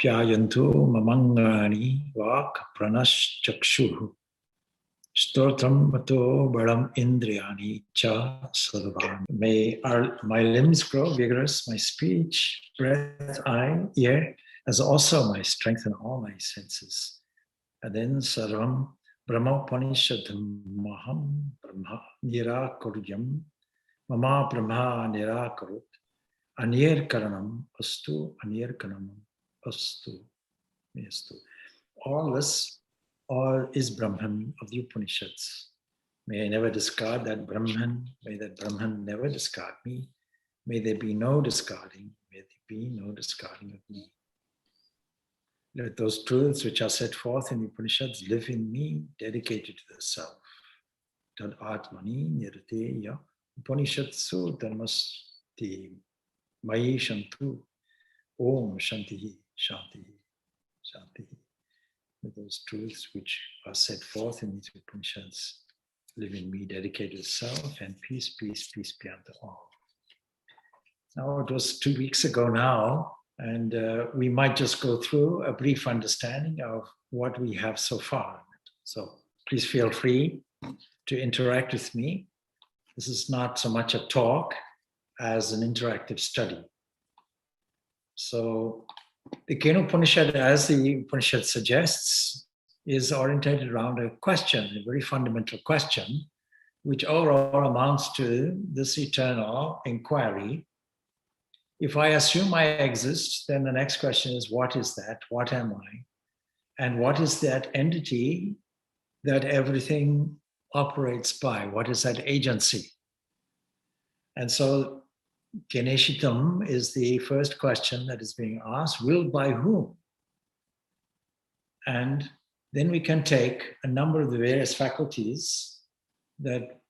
Apyayantu mamangani vak pranaschakshu stotram mato balam indriyani cha sarvam. May my limbs grow vigorous, my speech, breath, eye, ear, as also my strength in all my senses. And then sarvam brahma upanishadam maham brahma nirakuryam mama brahma nirakarut anir karanam astu anir karanam astu. All is Brahman of the Upanishads. May I never discard that Brahman. May that Brahman never discard me. May there be no discarding. May there be no discarding of me. Let those truths which are set forth in the Upanishads live in me, dedicated to the self. Tad atmani nirteya Upanishadsu dharmasti mayi shantu om shantihi shantihi shantihi. With those truths which are set forth in these Upanishads live in me, dedicated to self, and peace, peace, peace be unto all. Now, it was 2 weeks ago now, and we might just go through a brief understanding of what we have so far. So please feel free to interact with me. This is not so much a talk as an interactive study. So the Kena Upanishad, as the Upanishad suggests, is oriented around a question, a very fundamental question, which overall amounts to this eternal inquiry. If I assume I exist, then the next question is, what is that? What am I? And what is that entity that everything operates by? What is that agency? And so Ganeshitam is the first question that is being asked, willed by whom? And then we can take a number of the various faculties that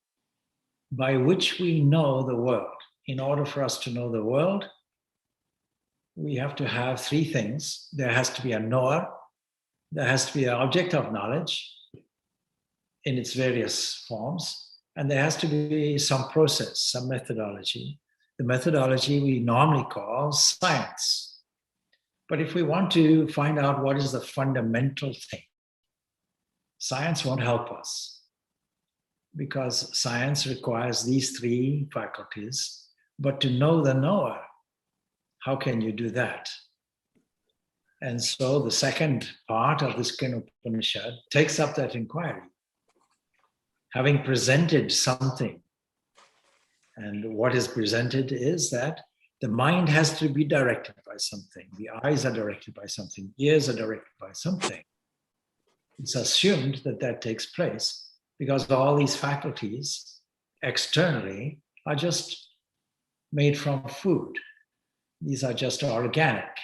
by which we know the world. In order for us to know the world, we have to have three things. There has to be a knower, there has to be an object of knowledge in its various forms, and there has to be some process, some methodology. The methodology we normally call science. But if we want to find out what is the fundamental thing, science won't help us, because science requires these three faculties. But to know the knower, how can you do that? And so the second part of this Kena Upanishad takes up that inquiry. Having presented something, and what is presented is that the mind has to be directed by something. The eyes are directed by something. Ears are directed by something. It's assumed that that takes place because all these faculties externally are just made from food. These are just organic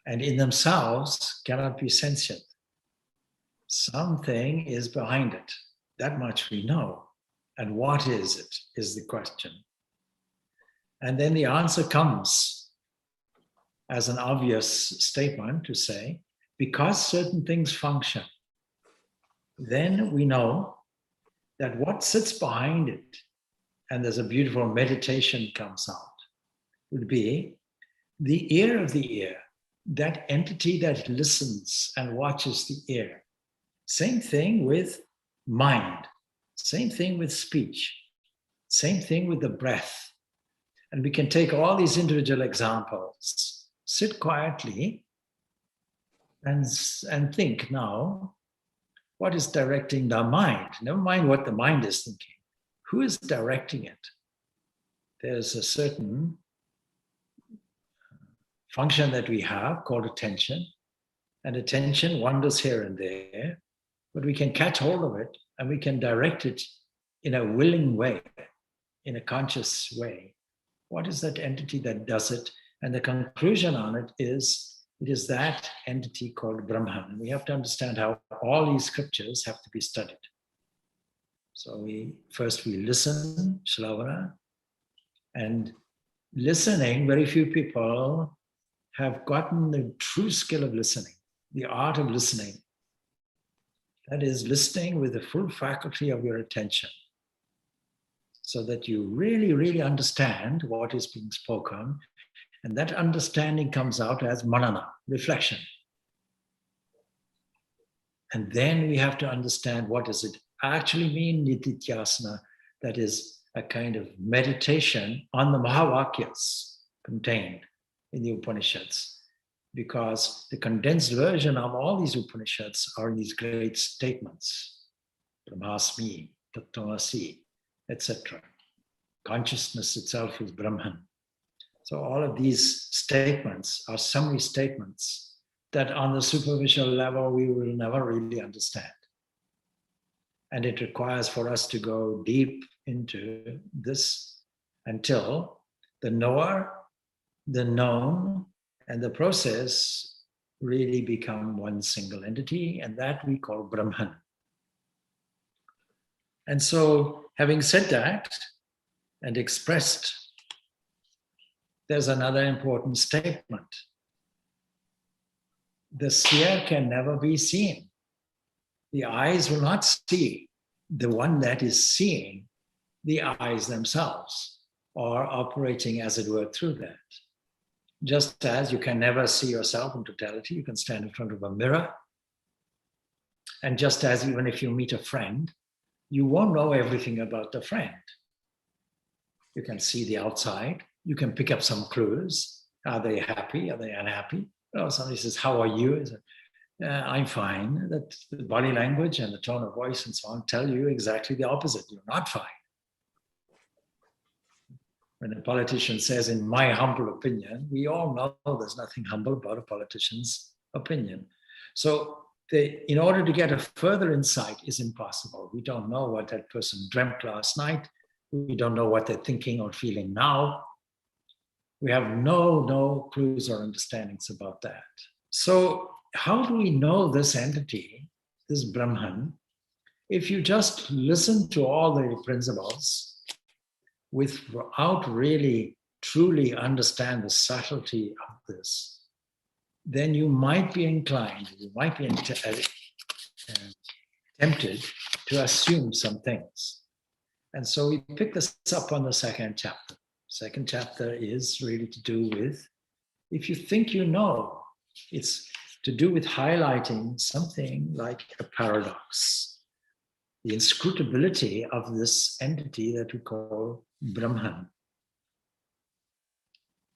and in themselves cannot be sentient. Something is behind it. That much we know. And what is it, is the question. And then the answer comes as an obvious statement to say, because certain things function, then we know that what sits behind it, and there's a beautiful meditation comes out, would be the ear of the ear, that entity that listens and watches the ear. Same thing with mind. Same thing with speech, same thing with the breath. And we can take all these individual examples, sit quietly and think now, what is directing the mind? Never mind what the mind is thinking. Who is directing it? There's a certain function that we have called attention, and attention wanders here and there, but we can catch hold of it and we can direct it in a willing way, in a conscious way. What is that entity that does it? And the conclusion on it is that entity called Brahman. And we have to understand how all these scriptures have to be studied. So we listen, Shravana, and listening, very few people have gotten the true skill of listening, the art of listening. That is listening with the full faculty of your attention, so that you really, really understand what is being spoken And that understanding comes out as manana, reflection. And then we have to understand, what does it actually mean, nitityasana? That is a kind of meditation on the Mahavakyas contained in the Upanishads. Because the condensed version of all these Upanishads are these great statements. Brahmasmi, Tattvamasi, etc. Consciousness itself is Brahman. So all of these statements are summary statements that on the superficial level we will never really understand. And it requires for us to go deep into this until the knower, the known, and the process really become one single entity, and that we call Brahman. And so, having said that and expressed, there's another important statement. The sphere can never be seen. The eyes will not see the one that is seeing the eyes themselves, or operating, as it were, through that. Just as you can never see yourself in totality, you can stand in front of a mirror. And just as even if you meet a friend, you won't know everything about the friend. You can see the outside. You can pick up some clues. Are they happy? Are they unhappy? Or somebody says, how are you? I'm fine. That the body language and the tone of voice and so on tell you exactly the opposite. You're not fine. When a politician says, in my humble opinion, we all know there's nothing humble about a politician's opinion. So in order to get a further insight is impossible. We don't know what that person dreamt last night. We don't know what they're thinking or feeling now. We have no clues or understandings about that. So how do we know this entity, this Brahman, if you just listen to all the principles without really truly understand the subtlety of this, then you might be inclined, you might be tempted to assume some things. And so we pick this up on the second chapter. Second chapter is really to do with, if you think you know, it's to do with highlighting something like a paradox, the inscrutability of this entity that we call Brahman.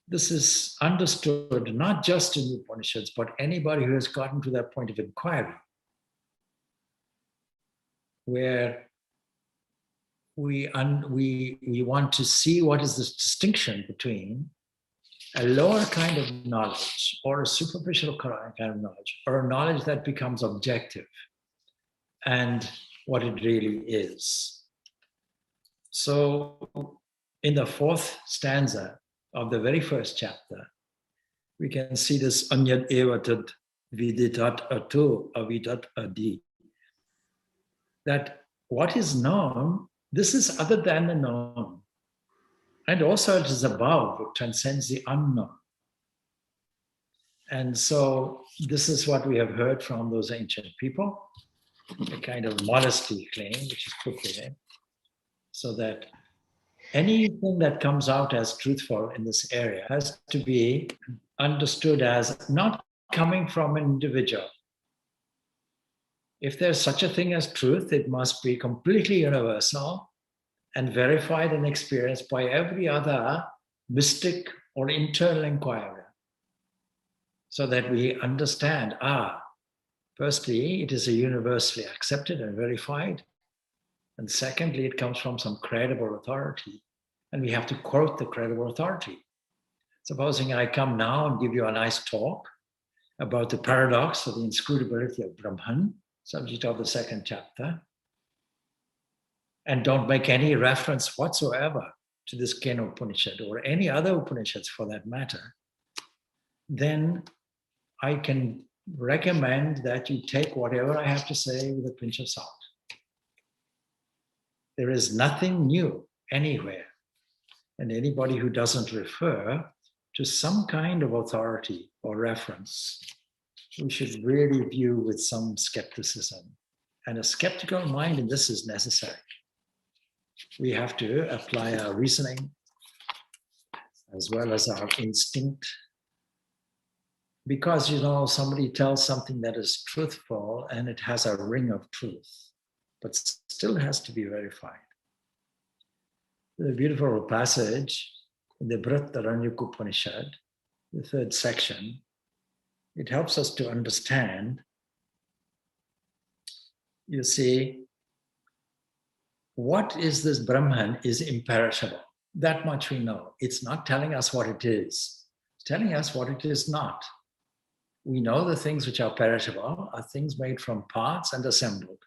This is understood not just in the Upanishads, but anybody who has gotten to that point of inquiry, where we want to see what is the distinction between a lower kind of knowledge or a superficial kind of knowledge, or a knowledge that becomes objective, and what it really is. So in the fourth stanza of the very first chapter, we can see this anyad evatad viditat ato avidat adi. That what is known, this is other than the known. And also it is above, it transcends the unknown. And so this is what we have heard from those ancient people, a kind of modesty claim, which is put there, so that anything that comes out as truthful in this area has to be understood as not coming from an individual. If there's such a thing as truth, it must be completely universal and verified and experienced by every other mystic or internal inquirer, so that we understand, firstly, it is a universally accepted and verified, and secondly, it comes from some credible authority, and we have to quote the credible authority. Supposing I come now and give you a nice talk about the paradox of the inscrutability of Brahman, subject of the second chapter, and don't make any reference whatsoever to this Kena Upanishad or any other Upanishads for that matter, then I can recommend that you take whatever I have to say with a pinch of salt. There is nothing new anywhere. And anybody who doesn't refer to some kind of authority or reference, we should really view with some skepticism. And a skeptical mind in this is necessary. We have to apply our reasoning as well as our instinct. Because, somebody tells something that is truthful and it has a ring of truth, but still has to be verified. The beautiful passage in the Upanishad, the third section, it helps us to understand. You see, what is this Brahman is imperishable. That much we know. It's not telling us what it is. It's telling us what it is not. We know the things which are perishable are things made from parts and assembled.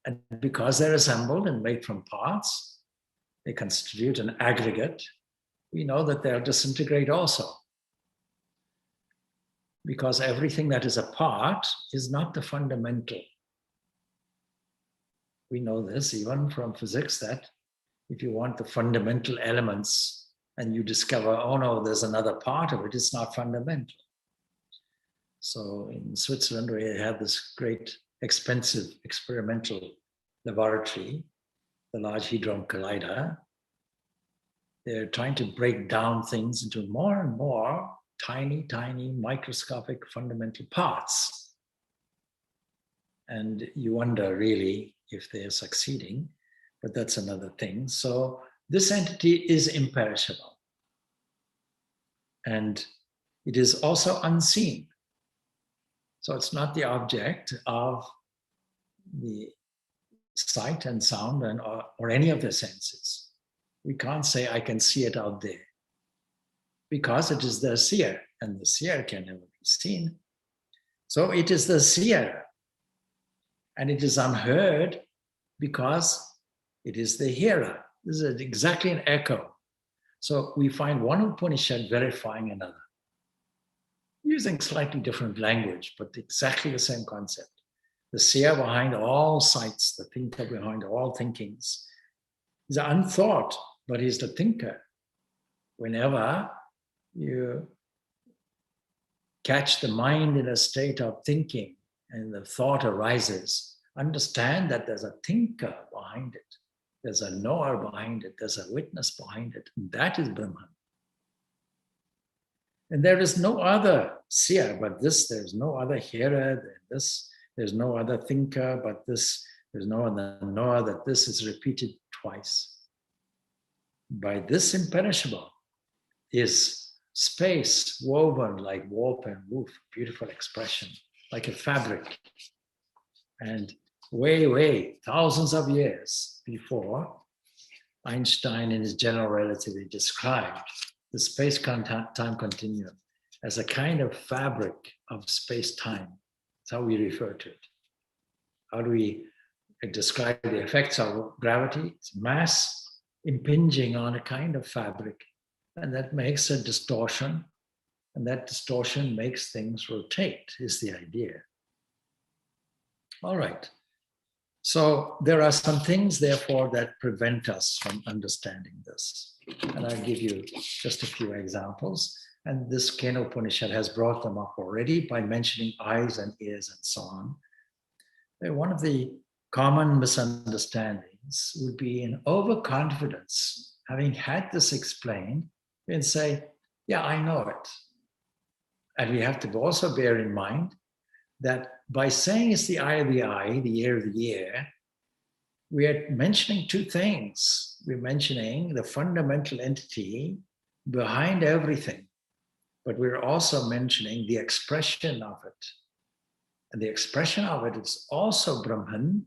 And because they're assembled and made from parts, they constitute an aggregate. We know that they'll disintegrate also. Because everything that is a part is not the fundamental. We know this even from physics, that if you want the fundamental elements and you discover, oh no, there's another part of it, it's not fundamental. So in Switzerland, we have this great expensive experimental laboratory, the Large Hadron Collider. They're trying to break down things into more and more tiny microscopic fundamental parts. And you wonder really if they're succeeding, but that's another thing. So this entity is imperishable. And it is also unseen. So it's not the object of the sight and sound or any of the senses. We can't say, I can see it out there, because it is the seer, and the seer can never be seen. So it is the seer, and it is unheard because it is the hearer. This is exactly an echo. So we find one Upanishad verifying another, using slightly different language, but exactly the same concept. The seer behind all sights, the thinker behind all thinkings, is unthought, but he's the thinker. Whenever you catch the mind in a state of thinking and the thought arises, understand that there's a thinker behind it. There's a knower behind it. There's a witness behind it. And that is Brahman. And there is no other seer but this. There's no other hearer than this. There's no other thinker but this. There's no other knower that this is repeated twice. By this imperishable is space woven like warp and woof, beautiful expression, like a fabric. And way, thousands of years before, Einstein in his general relativity described the space-time continuum as a kind of fabric of space-time. That's how we refer to it. How do we describe the effects of gravity? It's mass impinging on a kind of fabric, and that makes a distortion, and that distortion makes things rotate, is the idea. All right. So there are some things, therefore, that prevent us from understanding this. And I'll give you just a few examples. And this Kena Upanishad has brought them up already by mentioning eyes and ears and so on. One of the common misunderstandings would be in overconfidence. Having had this explained, we can say, yeah, I know it. And we have to also bear in mind that by saying it's the eye of the eye, the ear of the ear, we are mentioning two things. We're mentioning the fundamental entity behind everything, but we're also mentioning the expression of it. And the expression of it is also Brahman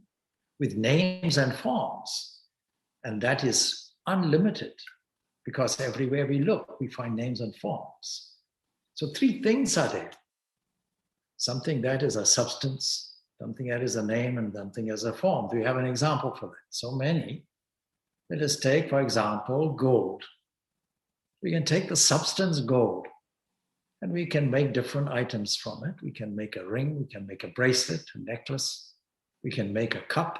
with names and forms. And that is unlimited, because everywhere we look, we find names and forms. So three things are there. Something that is a substance, something that is a name, and something as a form. Do you have an example for that? So many. Let us take, for example, gold. We can take the substance gold, and we can make different items from it. We can make a ring, we can make a bracelet, a necklace, we can make a cup.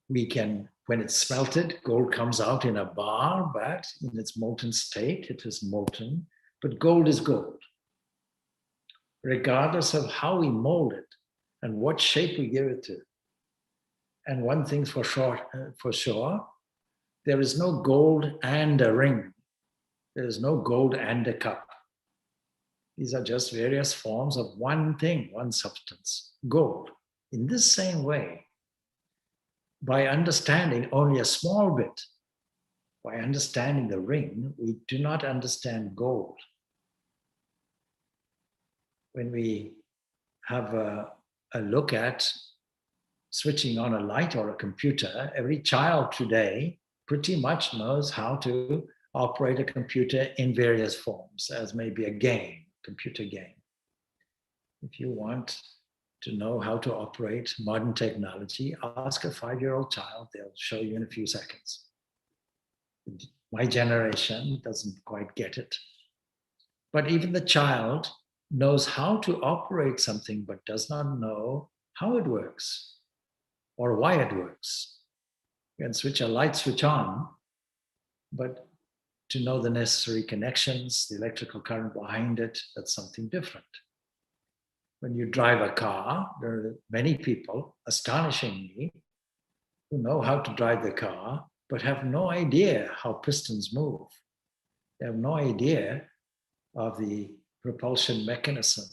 We can, when it's smelted, gold comes out in a bar, but in its molten state, it is molten. But gold is gold, regardless of how we mold it and what shape we give it to. And one thing's for sure, there is no gold and a ring There is no gold and a cup. These are just various forms of one thing, one substance, gold. In this same way, by understanding only a small bit, by understanding the ring, we do not understand gold. When we have a look at switching on a light or a computer, every child today pretty much knows how to operate a computer in various forms, as maybe a game, computer game. If you want to know how to operate modern technology, ask a 5-year-old child, they'll show you in a few seconds. My generation doesn't quite get it. But even the child knows how to operate something, but does not know how it works or why it works. You can switch a light switch on, but to know the necessary connections, the electrical current behind it, that's something different. When you drive a car, there are many people, astonishingly, who know how to drive the car, but have no idea how pistons move. They have no idea of the propulsion mechanism,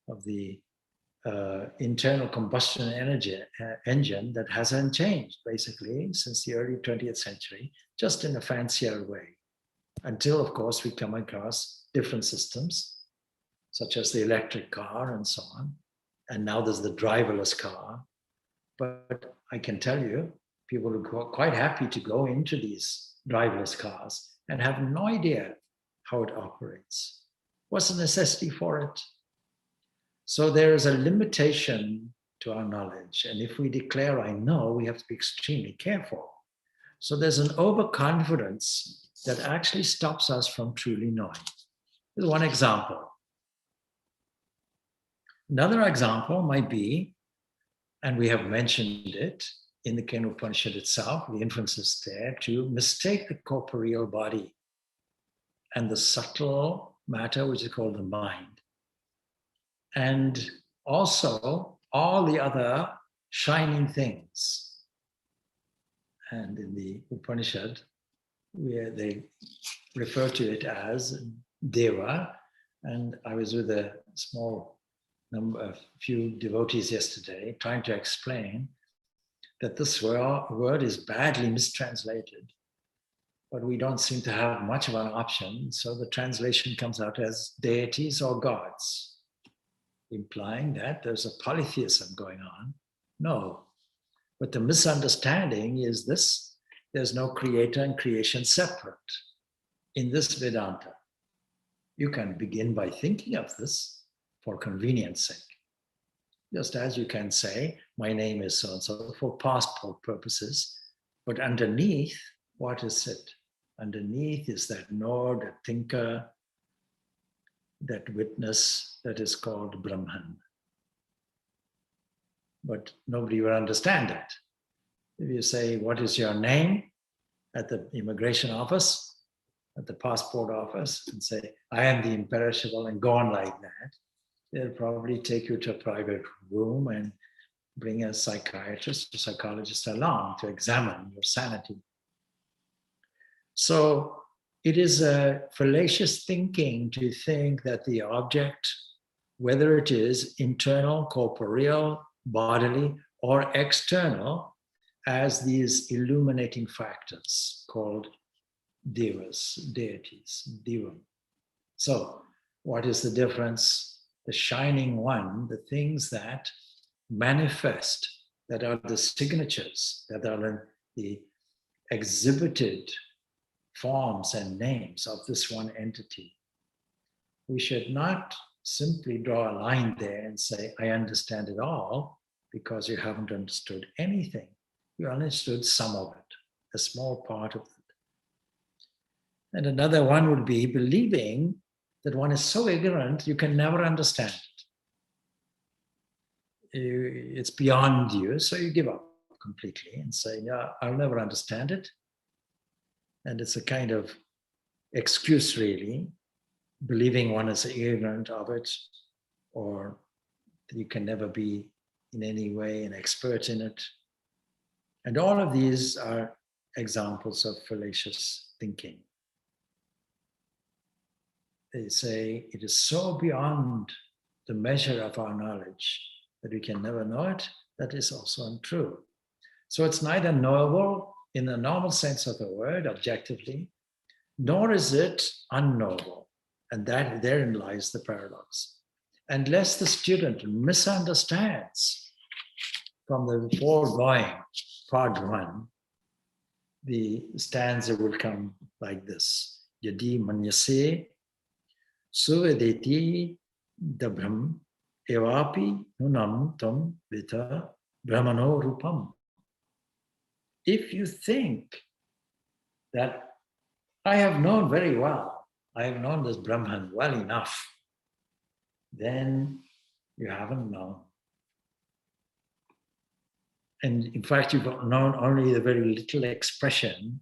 of the internal combustion engine that hasn't changed, basically, since the early 20th century, just in a fancier way. Until, of course, we come across different systems, such as the electric car and so on. And now there's the driverless car. But I can tell you, people are quite happy to go into these driverless cars and have no idea how it operates. What's the necessity for it? So there is a limitation to our knowledge. And if we declare, I know, we have to be extremely careful. So there's an overconfidence that actually stops us from truly knowing. This is one example. Another example might be, and we have mentioned it in the Kena Upanishad itself, the inferences there, to mistake the corporeal body and the subtle matter, which is called the mind. And also all the other shining things. And in the Upanishad, where they refer to it as Deva, and I was with a few devotees yesterday trying to explain that this word is badly mistranslated, but we don't seem to have much of an option. So the translation comes out as deities or gods, implying that there's a polytheism going on. No, but the misunderstanding is this: there's no creator and creation separate in this Vedanta. You can begin by thinking of this for convenience sake. Just as you can say, my name is so-and-so for passport purposes, but underneath, what is it? Underneath is that knower, that thinker, that witness that is called Brahman. But nobody will understand it. If you say, what is your name at the immigration office, at the passport office, and say, I am the imperishable, and go on like that, they'll probably take you to a private room and bring a psychiatrist or psychologist along to examine your sanity. So it is a fallacious thinking to think that the object, whether it is internal, corporeal, bodily, or external, as these illuminating factors called devas, deities, devam. So what is the difference? The shining one, the things that manifest, that are the signatures, that are the exhibited forms and names of this one entity. We should not simply draw a line there and say, I understand it all, because you haven't understood anything. You understood some of it, a small part of it. And another one would be believing that one is so ignorant you can never understand it. It's beyond you, so you give up completely and say, yeah, I'll never understand it. And it's a kind of excuse, really, believing one is ignorant of it, or that you can never be in any way an expert in it. And all of these are examples of fallacious thinking. they say it is so beyond the measure of our knowledge that we can never know it. That is also untrue. So it's neither knowable in the normal sense of the word, objectively, nor is it unknowable. And that therein lies the paradox. Unless the student misunderstands from the foregoing, part one, the stanza will come like this. Yadi manyase suvedeti dabham evapi nunam tam vita brahmano rupam. If you think that I have known very well, I have known this Brahman well enough, then you haven't known. And in fact, you've known only the very little expression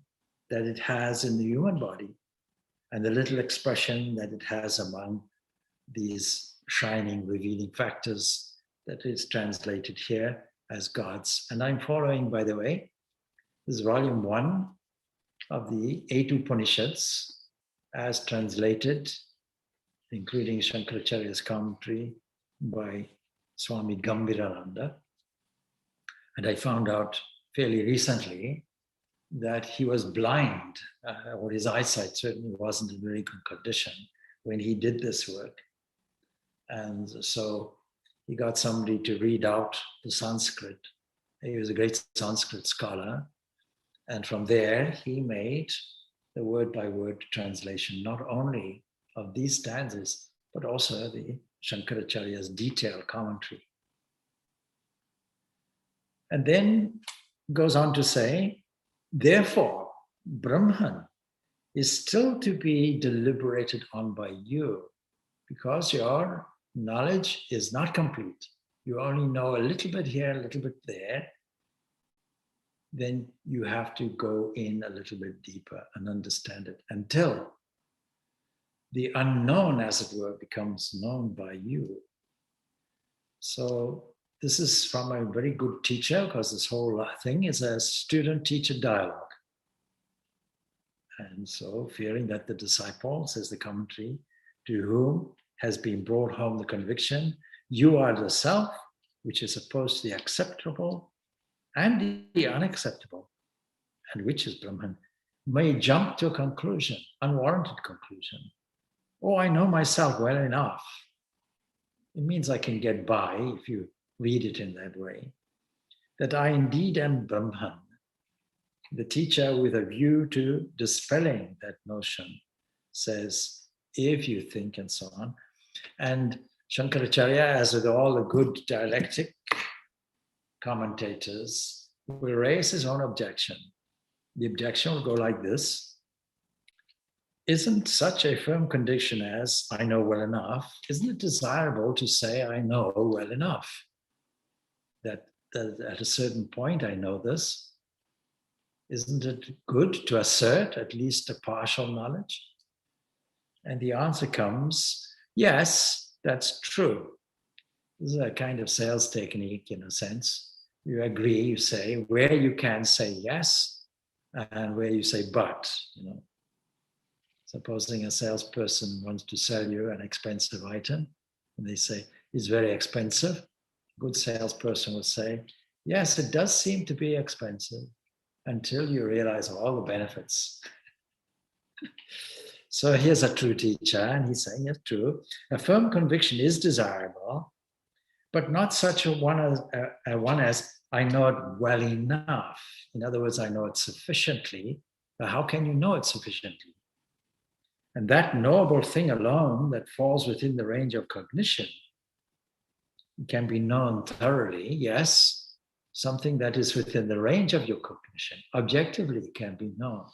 that it has in the human body and the little expression that it has among these shining, revealing factors that is translated here as gods. And I'm following, by the way, this is volume 1 of the 8 Upanishads as translated, including Shankaracharya's commentary by Swami Purnananda. And I found out fairly recently that he was blind, or his eyesight certainly wasn't in very good condition when he did this work. And so he got somebody to read out the Sanskrit. He was a great Sanskrit scholar. And from there, he made the word-by-word translation, not only of these stanzas, but also the Shankaracharya's detailed commentary. And then goes on to say, therefore, Brahman is still to be deliberated on by you, because your knowledge is not complete. You only know a little bit here, a little bit there. Then you have to go in a little bit deeper and understand it until the unknown, as it were, becomes known by you. So this is from a very good teacher, because this whole thing is a student-teacher dialogue. And so, fearing that the disciple, says the commentary, to whom has been brought home the conviction, you are the self, which is opposed to the acceptable and the unacceptable, and which is Brahman, may jump to a conclusion, unwarranted conclusion. Oh, I know myself well enough. It means I can get by, if you read it in that way, that I indeed am Brahman. The teacher, with a view to dispelling that notion, says, if you think, and so on. And Shankaracharya, as with all the good dialectic commentators, will raise his own objection. The objection will go like this. Isn't such a firm condition as I know well enough, isn't it desirable to say I know well enough? That at a certain point I know this. Isn't it good to assert at least a partial knowledge? And the answer comes, yes, that's true. This is a kind of sales technique in a sense. You agree, you say, where you can say yes, and where you say but, Supposing a salesperson wants to sell you an expensive item, and they say, it's very expensive. A good salesperson will say, yes, it does seem to be expensive, until you realize all the benefits. So here's a true teacher, and he's saying it's true. A firm conviction is desirable, but not such a one as I know it well enough. In other words, I know it sufficiently. But how can you know it sufficiently? And that knowable thing alone that falls within the range of cognition can be known thoroughly, yes. Something that is within the range of your cognition, objectively can be known.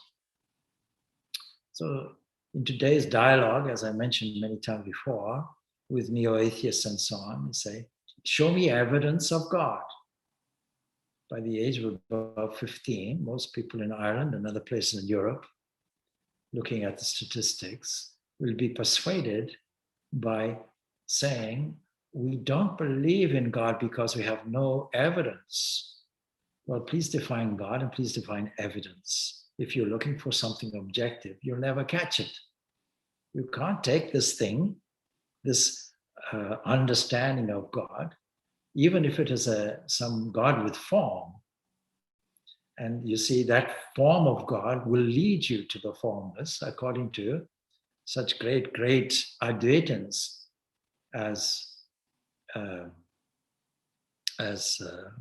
So in today's dialogue, as I mentioned many times before, with neo-atheists and so on, they say, show me evidence of God. By the age of about 15, most people in Ireland and other places in Europe, looking at the statistics, will be persuaded by saying, we don't believe in God because we have no evidence. Well, please define God and please define evidence. If you're looking for something objective, you'll never catch it. You can't take this thing, this understanding of God, even if it is some God with form. And you see, that form of God will lead you to the formless, according to such great Advaitins as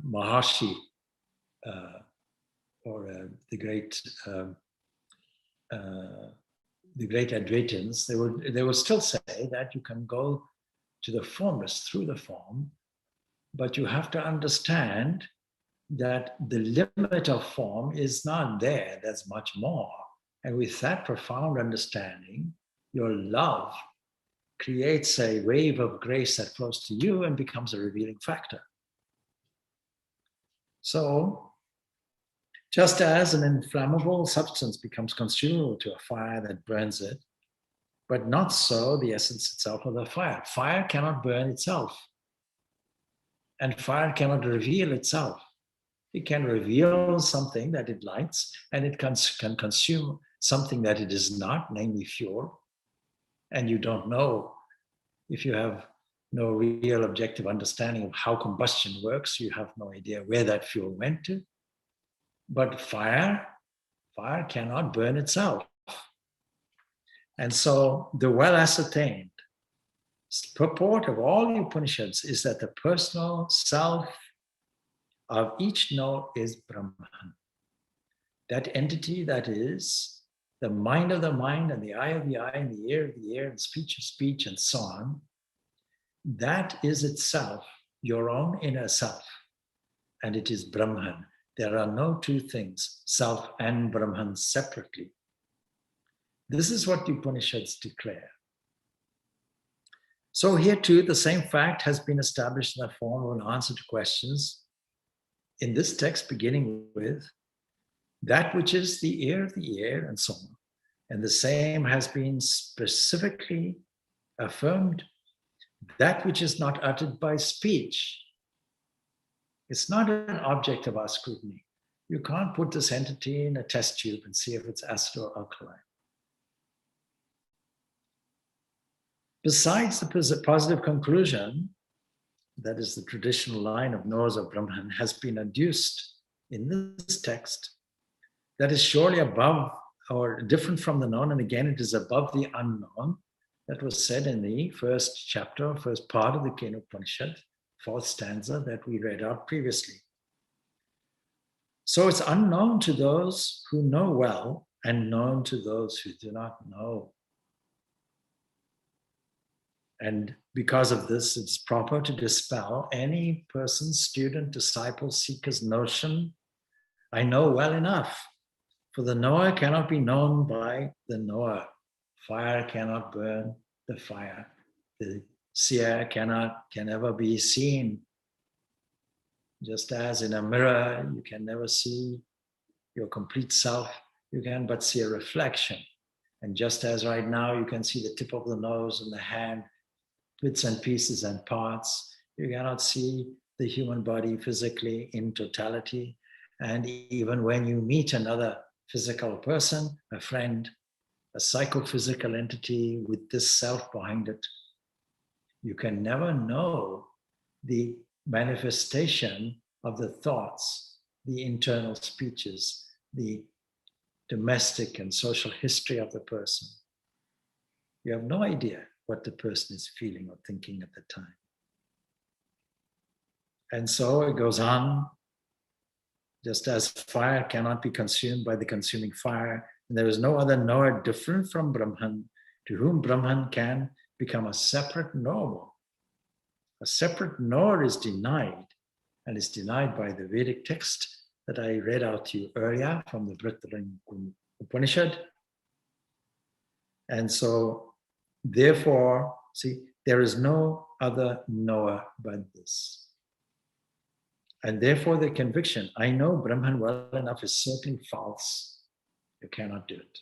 Maharshi or the great Advaitins. They will still say that you can go to the formless through the form, but you have to understand that the limit of form is not there. There's much more. And with that profound understanding, your love creates a wave of grace that flows to you and becomes a revealing factor. So, just as an inflammable substance becomes consumable to a fire that burns it, but not so the essence itself of the fire. Fire cannot burn itself, and fire cannot reveal itself. It can reveal something that it lights, and it can consume something that it is not, namely fuel. And you don't know, if you have no real objective understanding of how combustion works, you have no idea where that fuel went to. But fire cannot burn itself. And so the well ascertained purport of all the Upanishads is that the personal self of each node is Brahman. That entity that is the mind of the mind and the eye of the eye and the ear of the ear and speech of speech and so on, that is itself your own inner self. And it is Brahman. There are no two things, self and Brahman separately. This is what the Upanishads declare. So here too, the same fact has been established in the form of an answer to questions in this text, beginning with that which is the ear of the ear and so on. And the same has been specifically affirmed, that which is not uttered by speech. It's not an object of our scrutiny. You can't put this entity in a test tube and see if it's acid or alkaline. Besides the positive conclusion, that is the traditional line of knowers of Brahman, has been adduced in this text, that is surely above or different from the known, and again it is above the unknown. That was said in the first chapter, first part of the Kena Upanishad, fourth stanza that we read out previously. So it's unknown to those who know well and known to those who do not know. And because of this, it's proper to dispel any person's, student, disciple, seeker's notion, I know well enough. For the knower cannot be known by the knower. Fire cannot burn the fire. The seer can never be seen. Just as in a mirror, you can never see your complete self, you can but see a reflection. And just as right now you can see the tip of the nose and the hand, bits and pieces and parts, you cannot see the human body physically in totality. And even when you meet another physical person, a friend, a psychophysical entity with this self behind it, you can never know the manifestation of the thoughts, the internal speeches, the domestic and social history of the person. You have no idea what the person is feeling or thinking at the time. And so it goes on, just as fire cannot be consumed by the consuming fire, and there is no other knower different from Brahman, to whom Brahman can become a separate knower. A separate knower is denied, and is denied by the Vedic text that I read out to you earlier from the Brihadaranyaka Upanishad. And so, therefore, see, there is no other knower but this. And therefore, the conviction, I know Brahman well enough, is certainly false. You cannot do it.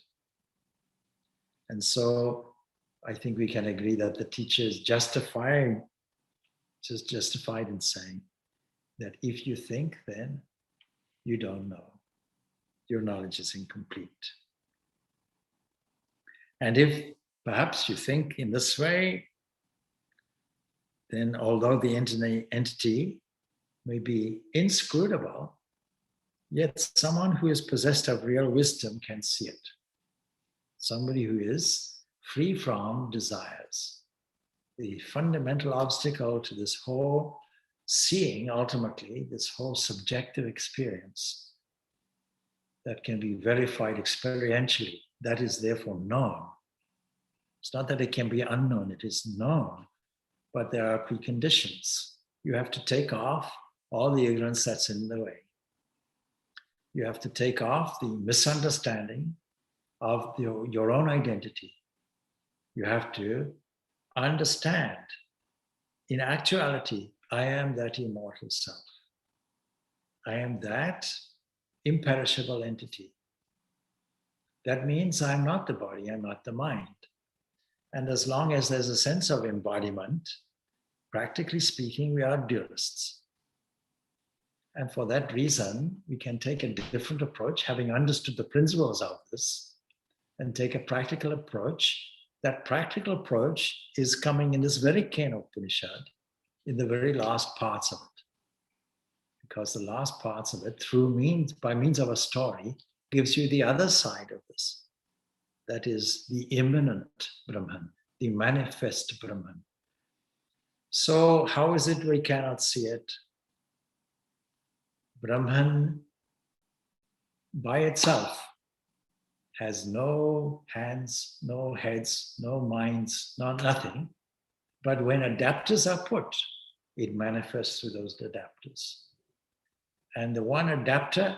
And so, I think we can agree that the teacher is justified in saying that if you think, then you don't know. Your knowledge is incomplete. And if Perhaps you think in this way, then although the entity may be inscrutable, yet someone who is possessed of real wisdom can see it. Somebody who is free from desires. The fundamental obstacle to this whole seeing, ultimately, this whole subjective experience that can be verified experientially, that is therefore known. It's not that it can be unknown, it is known, but there are preconditions. You have to take off all the ignorance that's in the way. You have to take off the misunderstanding of your own identity. You have to understand, in actuality, I am that immortal self. I am that imperishable entity. That means I'm not the body, I'm not the mind. And as long as there's a sense of embodiment, practically speaking, we are dualists. And for that reason, we can take a different approach, having understood the principles of this, and take a practical approach. That practical approach is coming in this very Kena Upanishad, in the very last parts of it. Because the last parts of it, by means of a story, gives you the other side of this. That is the immanent Brahman, the manifest Brahman. So how is it we cannot see it? Brahman by itself has no hands, no heads, no minds, nothing. But when adapters are put, it manifests through those adapters. And the one adapter,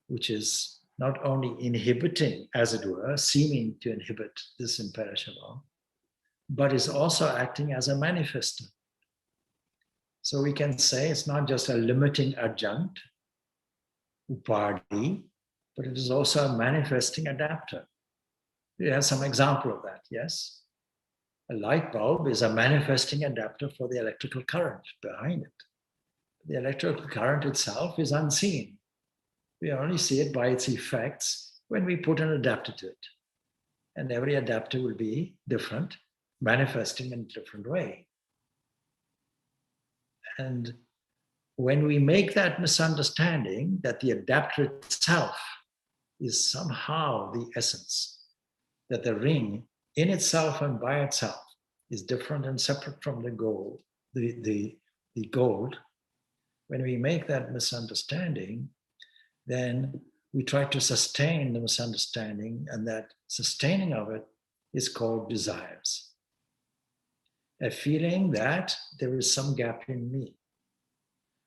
which is not only inhibiting, as it were, seeming to inhibit this imperishable, but is also acting as a manifester. So we can say it's not just a limiting adjunct, upadhi, but it is also a manifesting adapter. We have some example of that, yes? A light bulb is a manifesting adapter for the electrical current behind it. The electrical current itself is unseen. We only see it by its effects when we put an adapter to it. And every adapter will be different, manifesting in a different way. And when we make that misunderstanding that the adapter itself is somehow the essence, that the ring in itself and by itself is different and separate from the gold, the gold, when we make that misunderstanding, then we try to sustain the misunderstanding, and that sustaining of it is called desires. A feeling that there is some gap in me.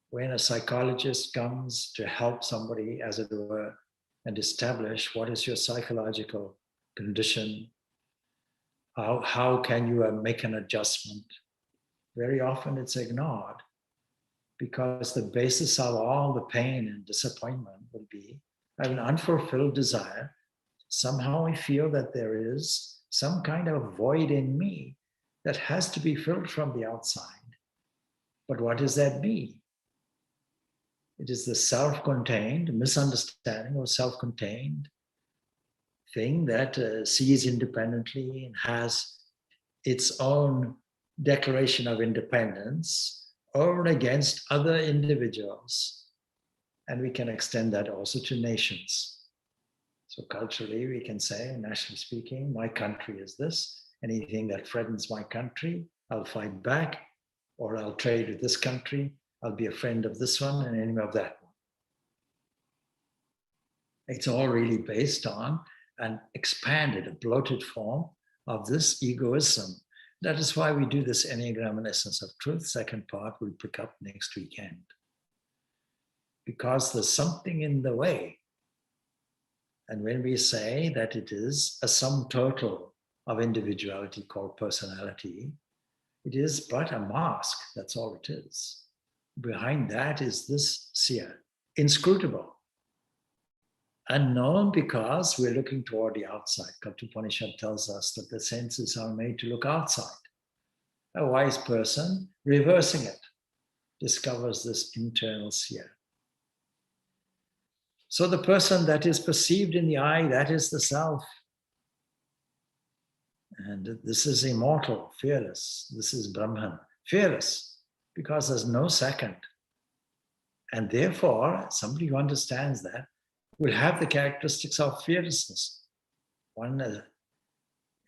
When a psychologist comes to help somebody, as it were, and establish what is your psychological condition, how can you make an adjustment, very often it's ignored, because the basis of all the pain and disappointment will be, I have an unfulfilled desire. Somehow I feel that there is some kind of void in me that has to be filled from the outside. But what does that be? It is the self-contained misunderstanding or self-contained thing that sees independently and has its own declaration of independence over and against other individuals. And we can extend that also to nations. So culturally, we can say, nationally speaking, my country is this. Anything that threatens my country, I'll fight back, or I'll trade with this country. I'll be a friend of this one and enemy of that one. It's all really based on an expanded, a bloated form of this egoism. That is why we do this Enneagram and Essence of Truth. Second part we'll pick up next weekend. Because there's something in the way. And when we say that it is a sum total of individuality called personality, it is but a mask, that's all it is. Behind that is this seer, inscrutable. Unknown because we're looking toward the outside. Upanishad tells us that the senses are made to look outside. A wise person, reversing it, discovers this internal seer. So the person that is perceived in the eye, that is the self. And this is immortal, fearless. This is Brahman, fearless, because there's no second. And therefore, somebody who understands that will have the characteristics of fearlessness.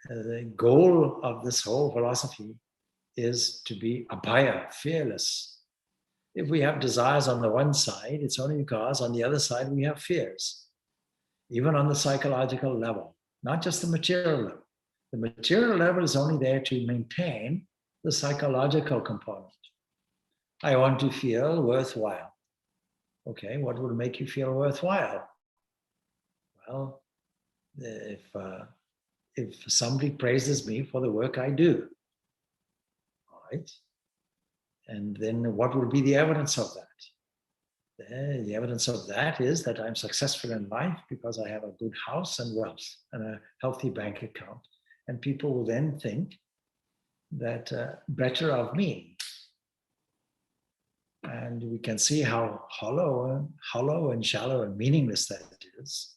The goal of this whole philosophy is to be abhaya, fearless. If we have desires on the one side, it's only because on the other side we have fears, even on the psychological level, not just the material level. The material level is only there to maintain the psychological component. I want to feel worthwhile. Okay, what will make you feel worthwhile? Well, if somebody praises me for the work I do, all right? And then what will be the evidence of that? The evidence of that is that I'm successful in life because I have a good house and wealth and a healthy bank account. And people will then think that better of me. And we can see how hollow and shallow and meaningless that is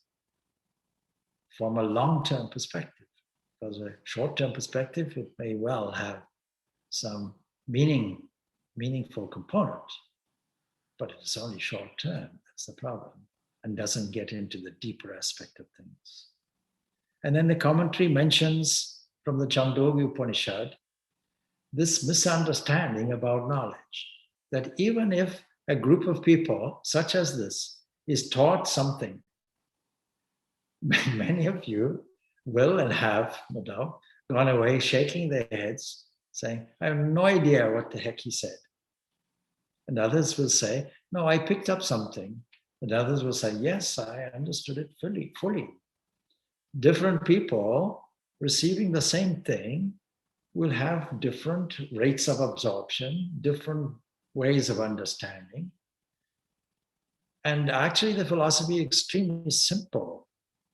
from a long-term perspective. Because a short-term perspective, it may well have some meaningful component, but it's only short-term. That's the problem, and doesn't get into the deeper aspect of things. And then the commentary mentions from the Chandogya Upanishad this misunderstanding about knowledge, that even if a group of people such as this is taught something, many of you will and have, no doubt, gone away shaking their heads, saying, I have no idea what the heck he said. And others will say, no, I picked up something. And others will say, yes, I understood it fully. Different people receiving the same thing will have different rates of absorption, different ways of understanding. And actually, the philosophy is extremely simple.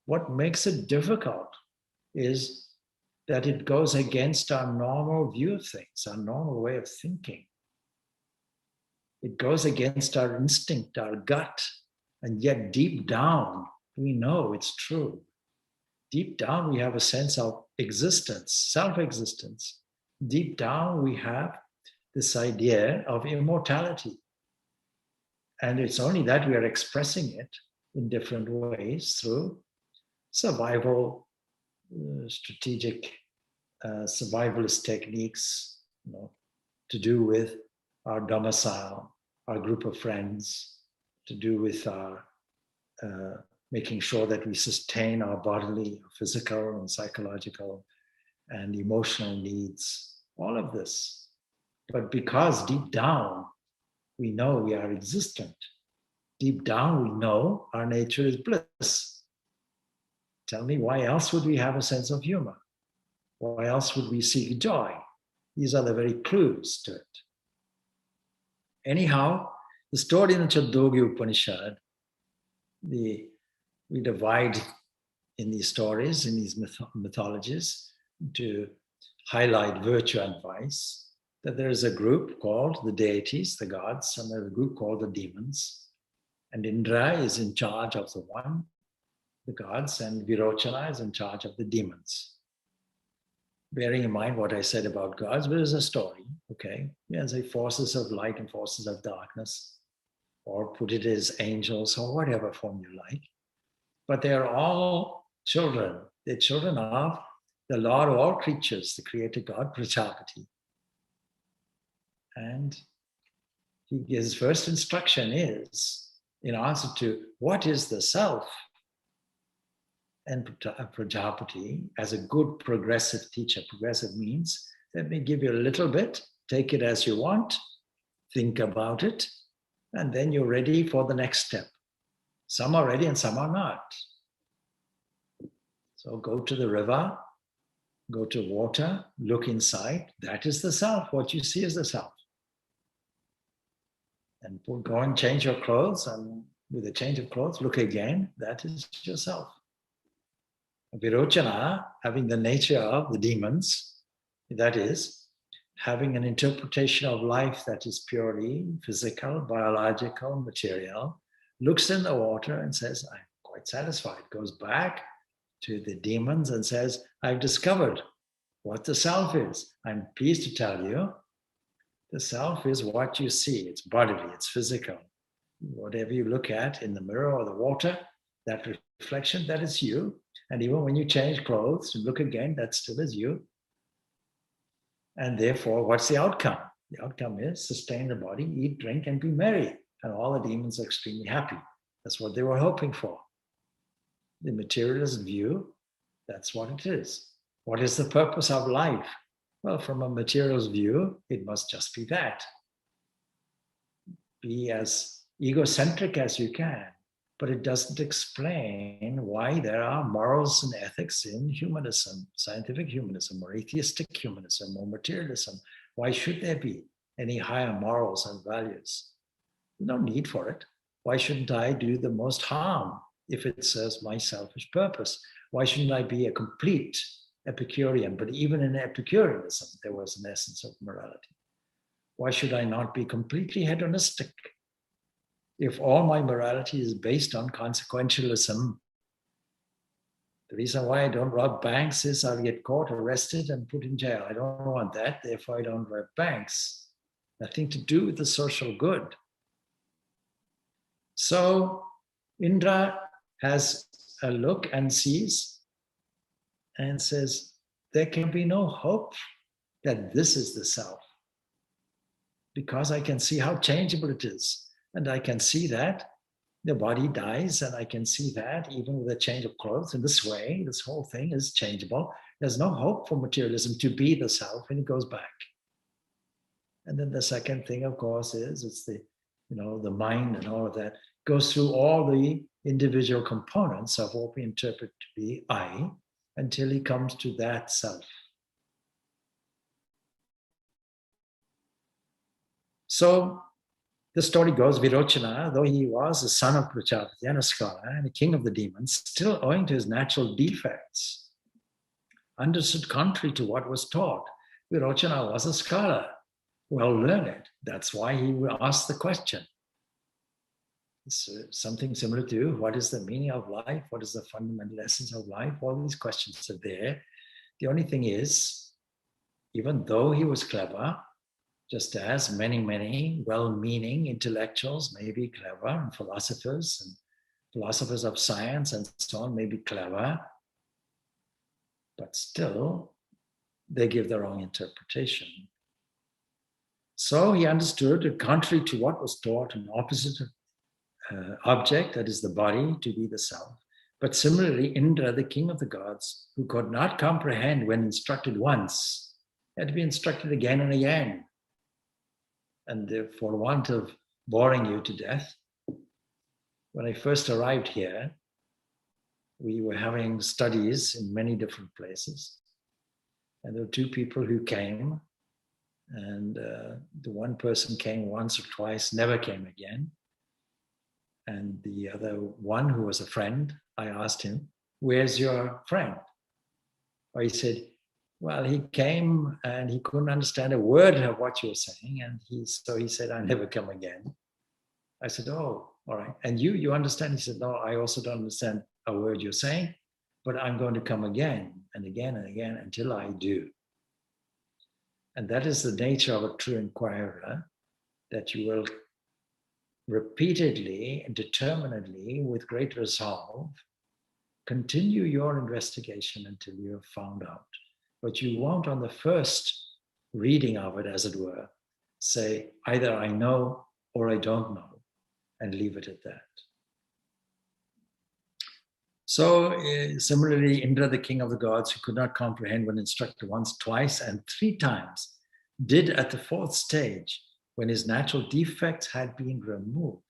What makes it difficult is that it goes against our normal view of things, our normal way of thinking. It goes against our instinct, our gut, and yet deep down, we know it's true. Deep down, we have a sense of existence, self-existence. Deep down, we have this idea of immortality. And it's only that we are expressing it in different ways through survival, strategic, survivalist techniques, to do with our domicile, our group of friends, to do with our making sure that we sustain our bodily, physical, and psychological and emotional needs, all of this. But because deep down, we know we are existent. Deep down, we know our nature is bliss. Tell me, why else would we have a sense of humor? Why else would we seek joy? These are the very clues to it. Anyhow, the story in the Chandogya Upanishad, we divide in these stories, in these mythologies, to highlight virtue and vice, that there is a group called the deities, the gods, and there's a group called the demons. And Indra is in charge of the one, the gods, and Virochana is in charge of the demons. Bearing in mind what I said about gods, but it's a story, okay? As a forces of light and forces of darkness, or put it as angels, or whatever form you like. But they're all children. They're children of the Lord of all creatures, the creator God, Prajapati. And his first instruction is, in answer to what is the self? And Prajapati, as a good progressive teacher, progressive means, let me give you a little bit, take it as you want, think about it, and then you're ready for the next step. Some are ready and some are not. So go to the river, go to water, look inside. That is the self. What you see is the self. And go and change your clothes, and with a change of clothes, look again. That is yourself. Virochana, having the nature of the demons, that is, having an interpretation of life that is purely physical, biological, material, looks in the water and says, I'm quite satisfied. Goes back to the demons and says, I've discovered what the self is. I'm pleased to tell you, the self is what you see. It's bodily, it's physical. Whatever you look at in the mirror or the water, that reflection, that is you. And even when you change clothes and look again, that still is you. And therefore, what's the outcome? The outcome is sustain the body, eat, drink, and be merry. And all the demons are extremely happy. That's what they were hoping for. The materialist view, that's what it is. What is the purpose of life? Well, from a materialist view, it must just be that. Be as egocentric as you can, but it doesn't explain why there are morals and ethics in humanism, scientific humanism, or atheistic humanism, or materialism. Why should there be any higher morals and values? No need for it. Why shouldn't I do the most harm if it serves my selfish purpose? Why shouldn't I be a complete Epicurean? But even in Epicureanism, there was an essence of morality. Why should I not be completely hedonistic? If all my morality is based on consequentialism, the reason why I don't rob banks is I'll get caught, arrested, and put in jail. I don't want that, therefore I don't rob banks. Nothing to do with the social good. So Indra has a look and sees and says, there can be no hope that this is the self, because I can see how changeable it is. And I can see that the body dies, and I can see that even with a change of clothes in this way, this whole thing is changeable. There's no hope for materialism to be the self, and it goes back. And then the second thing, of course, is it's the, the mind and all of that goes through all the individual components of what we interpret to be I, until he comes to that self. So the story goes, Virochana, though he was the son of Prajapati and a scholar and a king of the demons, still owing to his natural defects, understood contrary to what was taught. Virochana was a scholar, well learned. That's why he asked the question. It's something similar to what is the meaning of life? What is the fundamental essence of life? All these questions are there. The only thing is, even though he was clever, just as many well-meaning intellectuals may be clever, and philosophers of science and so on may be clever, but still they give the wrong interpretation. So he understood, contrary to what was taught, an opposite object, that is the body, to be the self. But similarly, Indra, the king of the gods, who could not comprehend when instructed once, had to be instructed again and again. And for want of boring you to death, when I first arrived here, we were having studies in many different places. And there were two people who came, and the one person came once or twice, never came again. And the other one, who was a friend, I asked him, where's your friend? Or he said, well, he came and he couldn't understand a word of what you were saying. And so he said, I'll never come again. I said, oh, all right. And you understand? He said, no, I also don't understand a word you're saying, but I'm going to come again and again and again until I do. And that is the nature of a true inquirer, that you will repeatedly and determinedly, with great resolve, continue your investigation until you have found out. But you won't, on the first reading of it, as it were, say, either I know or I don't know, and leave it at that. So similarly, Indra, the king of the gods, who could not comprehend when instructed once, twice, and 3 times, did at the 4th stage, when his natural defects had been removed.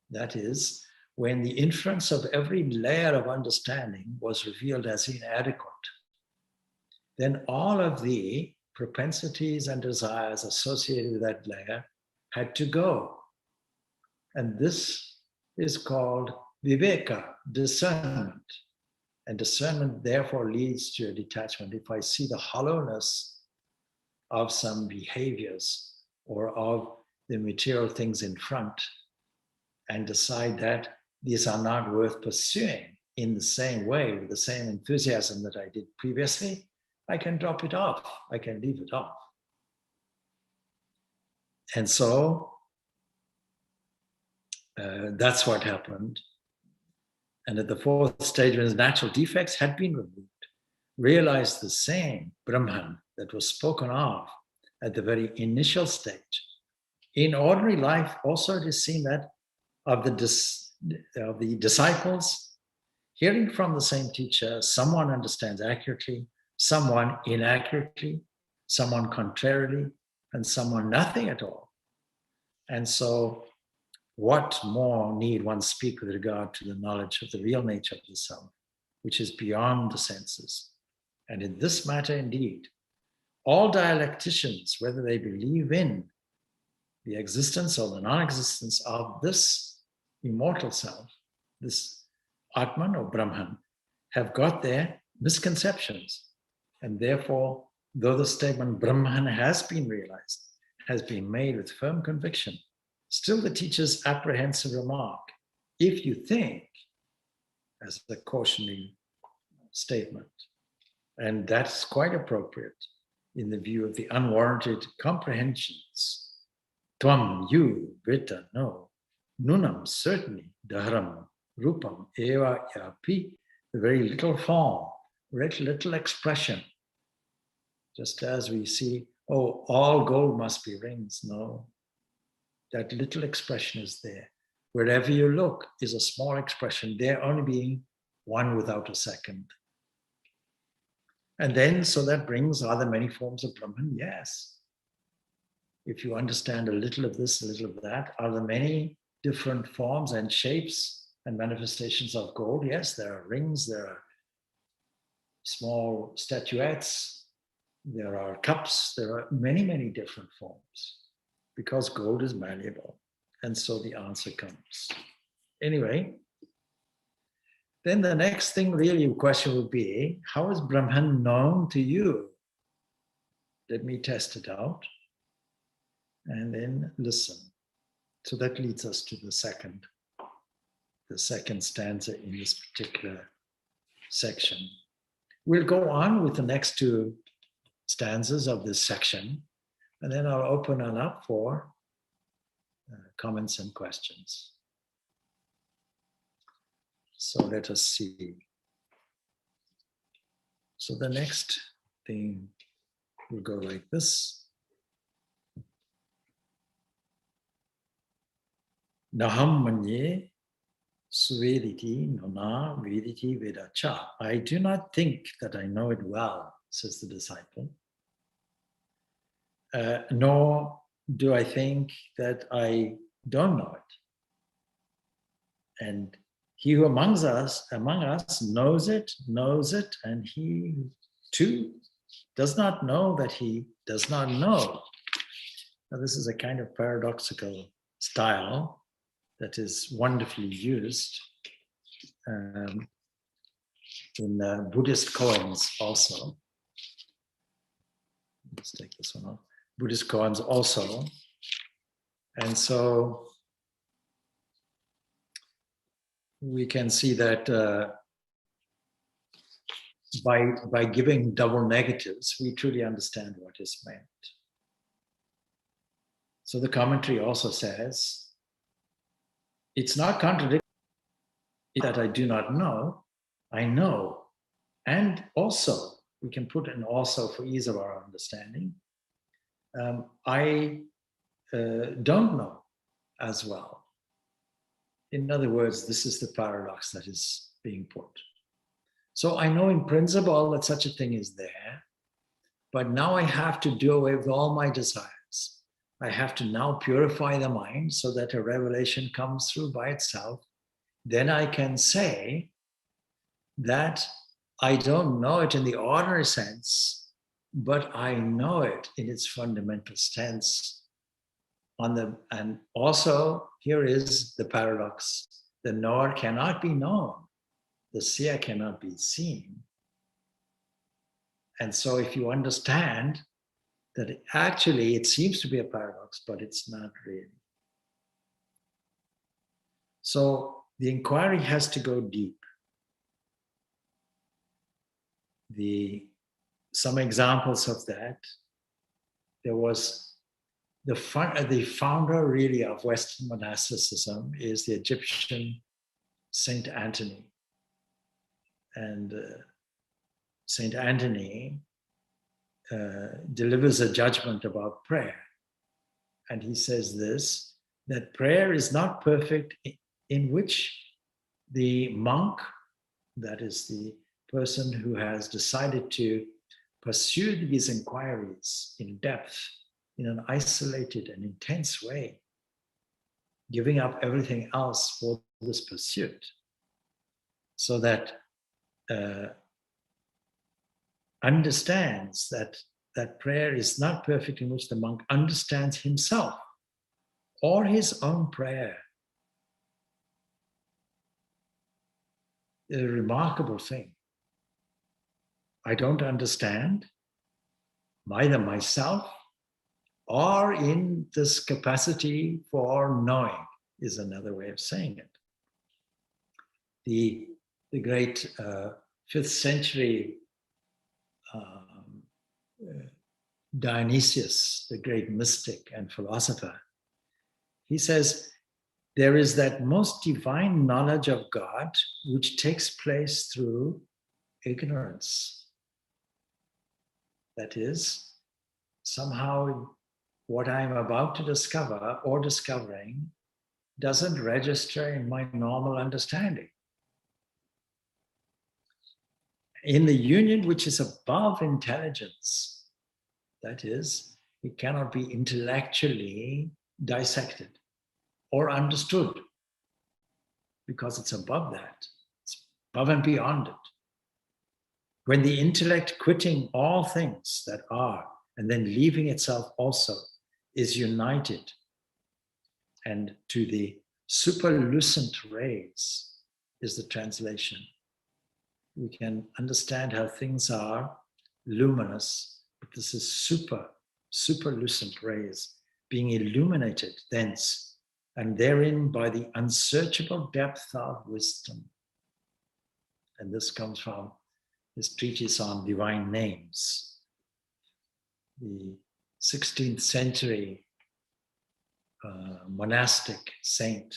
That is, when the inference of every layer of understanding was revealed as inadequate. Then all of the propensities and desires associated with that layer had to go. And this is called viveka, discernment. And discernment therefore leads to a detachment. If I see the hollowness of some behaviors or of the material things in front and decide that these are not worth pursuing in the same way, with the same enthusiasm that I did previously, I can drop it off. I can leave it off. And so that's what happened. And at the fourth stage, when his natural defects had been removed, realized the same Brahman that was spoken of at the very initial stage. In ordinary life, also it is seen that of the disciples, hearing from the same teacher, someone understands accurately, someone inaccurately, someone contrarily, and someone nothing at all. And so what more need one speak with regard to the knowledge of the real nature of the self, which is beyond the senses? And in this matter, indeed, all dialecticians, whether they believe in the existence or the non-existence of this immortal self, this Atman or Brahman, have got their misconceptions. And therefore, though the statement Brahman has been realized, has been made with firm conviction, still the teacher's apprehensive remark, if you think, as a cautionary statement, and that's quite appropriate in the view of the unwarranted comprehensions. Tvam, you, Vita, no. Nunam, certainly, Dharam, Rupam, Eva, Yapi, the very little form, little expression. Just as we see, oh, all gold must be rings. No, that little expression is there. Wherever you look is a small expression, there only being one without a second. And then, so that brings, are there many forms of Brahman? Yes. If you understand a little of this, a little of that, are there many different forms and shapes and manifestations of gold? Yes, there are rings, there are small statuettes, there are cups, there are many, many different forms because gold is malleable. And so the answer comes. Anyway, then the next thing really the question would be, how is Brahman known to you? Let me test it out and then listen. So that leads us to the second stanza in this particular section. We'll go on with the next two stanzas of this section, and then I'll open it up for comments and questions. So let us see. So the next thing will go like this. Naham manye suvediti nona vediti vedacha. I do not think that I know it well, says the disciple. Nor do I think that I don't know it. And he who among us knows it, and he too does not know that he does not know. Now, this is a kind of paradoxical style that is wonderfully used in Buddhist koans also. Let's take this one off. Buddhist koans also. And so we can see that by giving double negatives, we truly understand what is meant. So the commentary also says, it's not contradictory that I do not know, I know. And also, we can put in also for ease of our understanding, I don't know as well. In other words, this is the paradox that is being put. So I know in principle that such a thing is there, but now I have to do away with all my desires. I have to now purify the mind so that a revelation comes through by itself. Then I can say that I don't know it in the ordinary sense, but I know it in its fundamental sense. And also, here is the paradox. The knower cannot be known. The seer cannot be seen. And so if you understand that actually it seems to be a paradox, but it's not really. So the inquiry has to go deep. The some examples of that. There was the founder really of Western monasticism is the Egyptian Saint Anthony. And Saint Anthony delivers a judgment about prayer. And he says this, that prayer is not perfect, in which the monk, that is the person who has decided to pursue these inquiries in depth, in an isolated and intense way, giving up everything else for this pursuit, so that understands that prayer is not perfect, in which the monk understands himself or his own prayer. A remarkable thing. I don't understand either myself or in this capacity for knowing, is another way of saying it. The great 5th century Dionysius, the great mystic and philosopher, he says, there is that most divine knowledge of God which takes place through ignorance. That is, somehow what I'm about to discover or discovering doesn't register in my normal understanding. In the union which is above intelligence, that is, it cannot be intellectually dissected or understood, because it's above that. It's above and beyond it. When the intellect, quitting all things that are and then leaving itself also, is united and to the superlucent rays, is the translation. We can understand how things are luminous, but this is superlucent rays being illuminated thence, and therein by the unsearchable depth of wisdom. And this comes from his treatise on divine names. The 16th century monastic saint,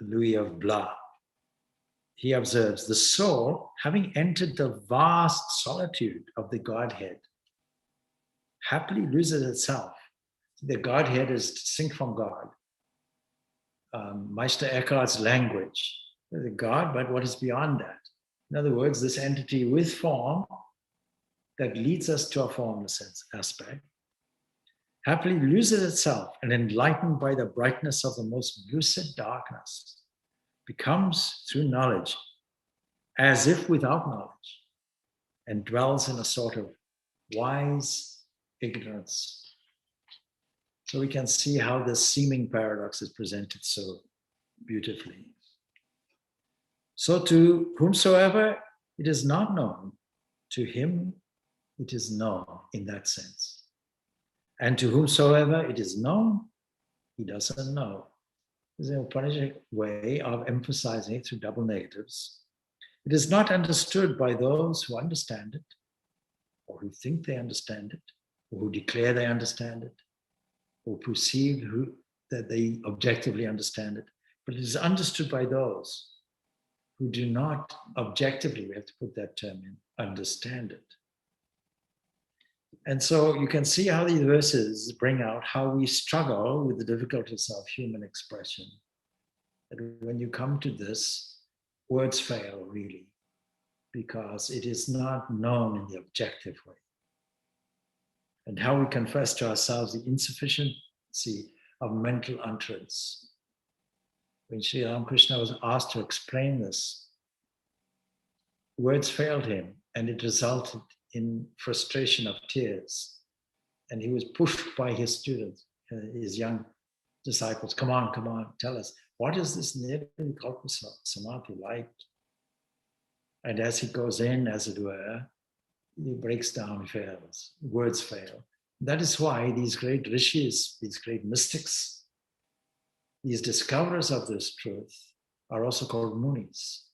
Louis of Blois, he observes, the soul, having entered the vast solitude of the Godhead, happily loses itself. The Godhead is distinct from God. Meister Eckhart's language, the God, but what is beyond that? In other words, this entity with form that leads us to a formless aspect, happily loses itself and enlightened by the brightness of the most lucid darkness, becomes through knowledge as if without knowledge, and dwells in a sort of wise ignorance. So we can see how this seeming paradox is presented so beautifully. So to whomsoever it is not known, to him it is known in that sense. And to whomsoever it is known, he doesn't know. There's an Upanishad way of emphasizing it through double negatives. It is not understood by those who understand it, or who think they understand it, or who declare they understand it, or perceive that they objectively understand it, but it is understood by those who do not objectively, we have to put that term in, understand it. And so you can see how these verses bring out how we struggle with the difficulties of human expression. That when you come to this, words fail really, because it is not known in the objective way. And how we confess to ourselves the insufficiency of mental utterance. When Sri Ramakrishna was asked to explain this, words failed him, and it resulted in frustration of tears. And he was pushed by his students, his young disciples. Come on, tell us, what is this Nirvikalpa Samadhi like? And as he goes in, as it were, he breaks down, fails, words fail. That is why these great rishis, these great mystics, these discoverers of this truth are also called munis,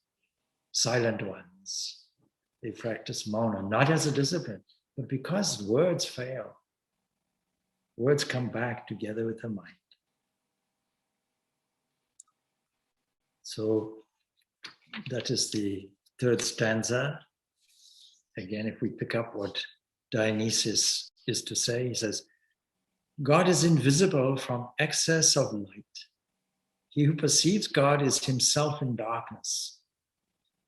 silent ones. They practice mauna, not as a discipline, but because words fail. Words come back together with the mind. So that is the third stanza. Again, if we pick up what Dionysius is to say, he says, God is invisible from excess of light. He who perceives God is himself in darkness.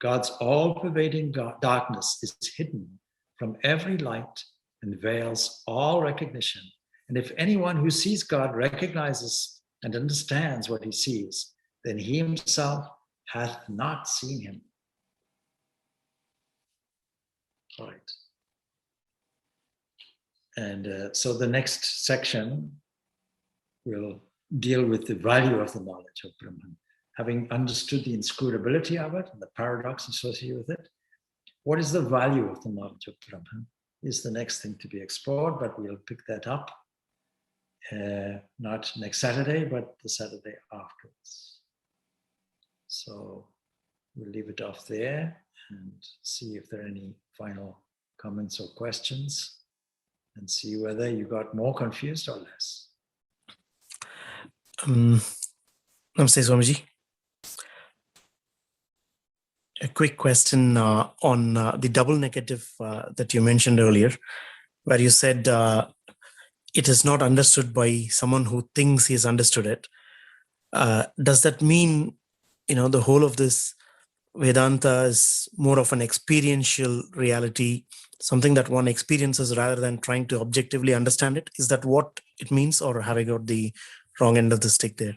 God's all-pervading darkness is hidden from every light and veils all recognition. And if anyone who sees God recognizes and understands what he sees, then he himself hath not seen him. Right. And so the next section will deal with the value of the knowledge of Brahman. Having understood the inscrutability of it and the paradox associated with it, what is the value of the knowledge of Brahman is the next thing to be explored, but we'll pick that up not next Saturday, but the Saturday afterwards. So we'll leave it off there and see if there are any final comments or questions and see whether you got more confused or less. Namaste, Swamiji. A quick question on the double negative that you mentioned earlier, where you said it is not understood by someone who thinks he has understood it. Does that mean, the whole of this Vedanta is more of an experiential reality, something that one experiences rather than trying to objectively understand it? Is that what it means, or have I got the wrong end of the stick there?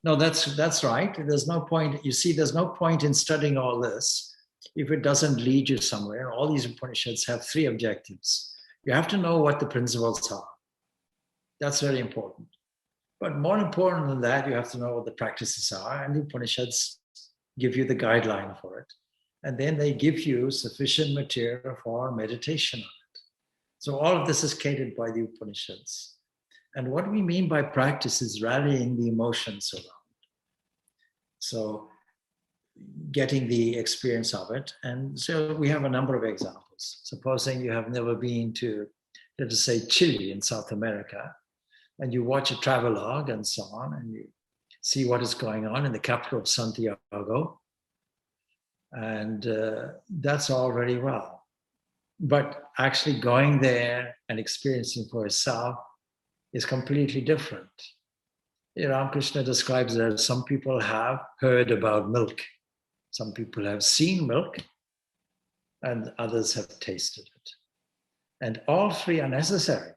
No, that's right. There's no point. You see, there's no point in studying all this if it doesn't lead you somewhere. All these Upanishads have three objectives. You have to know what the principles are. That's very important. But more important than that, you have to know what the practices are, and the Upanishads give you the guideline for it. And then they give you sufficient material for meditation on it. So all of this is catered by the Upanishads. And what we mean by practice is rallying the emotions around. So getting the experience of it. And so we have a number of examples. Supposing you have never been to, let us say, Chile in South America, and you watch a travelogue and so on, and you see what is going on in the capital of Santiago. And that's all very well. But actually going there and experiencing for yourself is completely different. Ramakrishna describes that some people have heard about milk, some people have seen milk, and others have tasted it. And all three are necessary.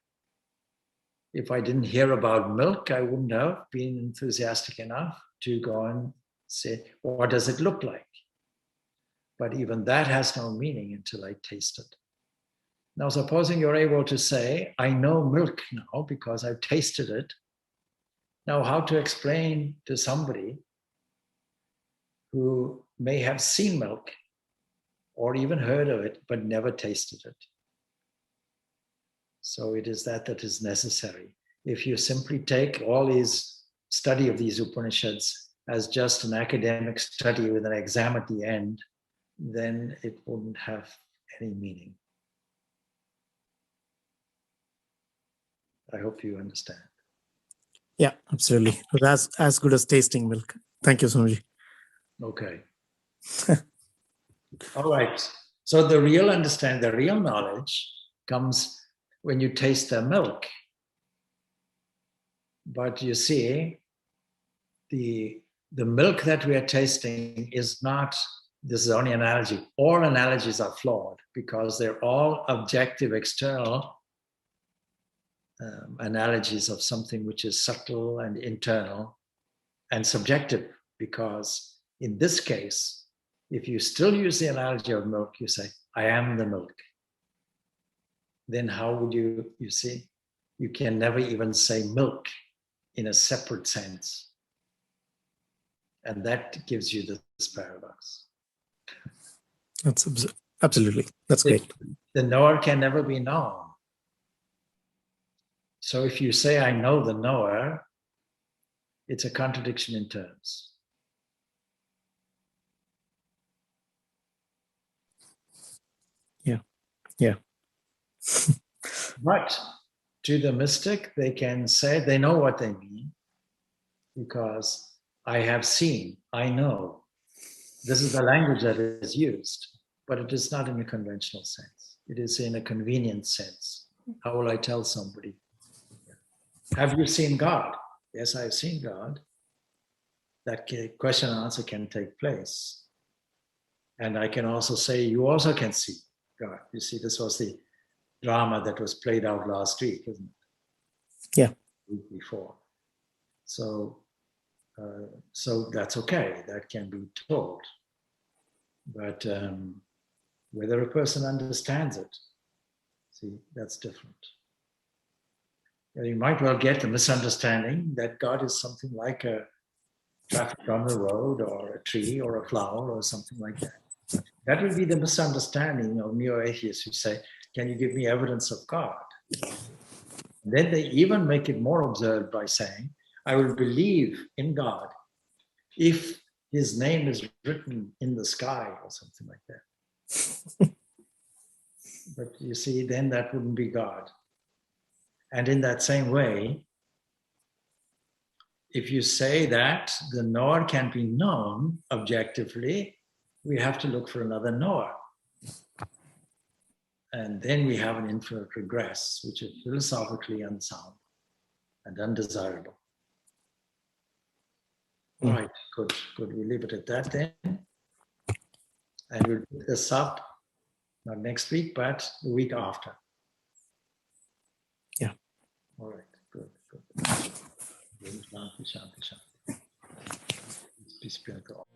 If I didn't hear about milk, I wouldn't have been enthusiastic enough to go and say, what does it look like? But even that has no meaning until I taste it. Now, supposing you're able to say, I know milk now because I've tasted it. Now, how to explain to somebody who may have seen milk or even heard of it, but never tasted it? So it is that is necessary. If you simply take all these study of these Upanishads as just an academic study with an exam at the end, then it wouldn't have any meaning. I hope you understand. Yeah, absolutely. That's as good as tasting milk. Thank you, Swamiji. Okay. All right. So the real understanding, the real knowledge comes when you taste the milk. But you see, the milk that we are tasting is not, this is only an analogy. All analogies are flawed because they're all objective, external analogies of something which is subtle and internal and subjective, because in this case, if you still use the analogy of milk, you say, I am the milk. Then how would you see, you can never even say milk in a separate sense. And that gives you this paradox. That's absolutely, that's great. The knower can never be known. So if you say, I know the knower, it's a contradiction in terms. Yeah. But to the mystic, they can say, they know what they mean, because I have seen, I know. This is the language that is used, but it is not in a conventional sense. It is in a convenient sense. How will I tell somebody? Have you seen God? Yes, I've seen God. That question and answer can take place. And I can also say, you also can see God. You see, this was the drama that was played out last week, isn't it? Yeah. The week before. So that's okay. That can be told. But whether a person understands it, see, that's different. You might well get the misunderstanding that God is something like a traffic on the road, or a tree, or a flower, or something like that. That will be the misunderstanding of neo-atheists who say, can you give me evidence of God? And then they even make it more absurd by saying, I will believe in God if his name is written in the sky, or something like that. But you see, then that wouldn't be God. And in that same way, if you say that the knower can be known objectively, we have to look for another knower. And then we have an infinite regress, which is philosophically unsound and undesirable. All right, good. We'll leave it at that then. And we'll pick this up, not next week, but the week after. Yeah. All right, good. Shanti, shanti, shanti. Peace be unto all.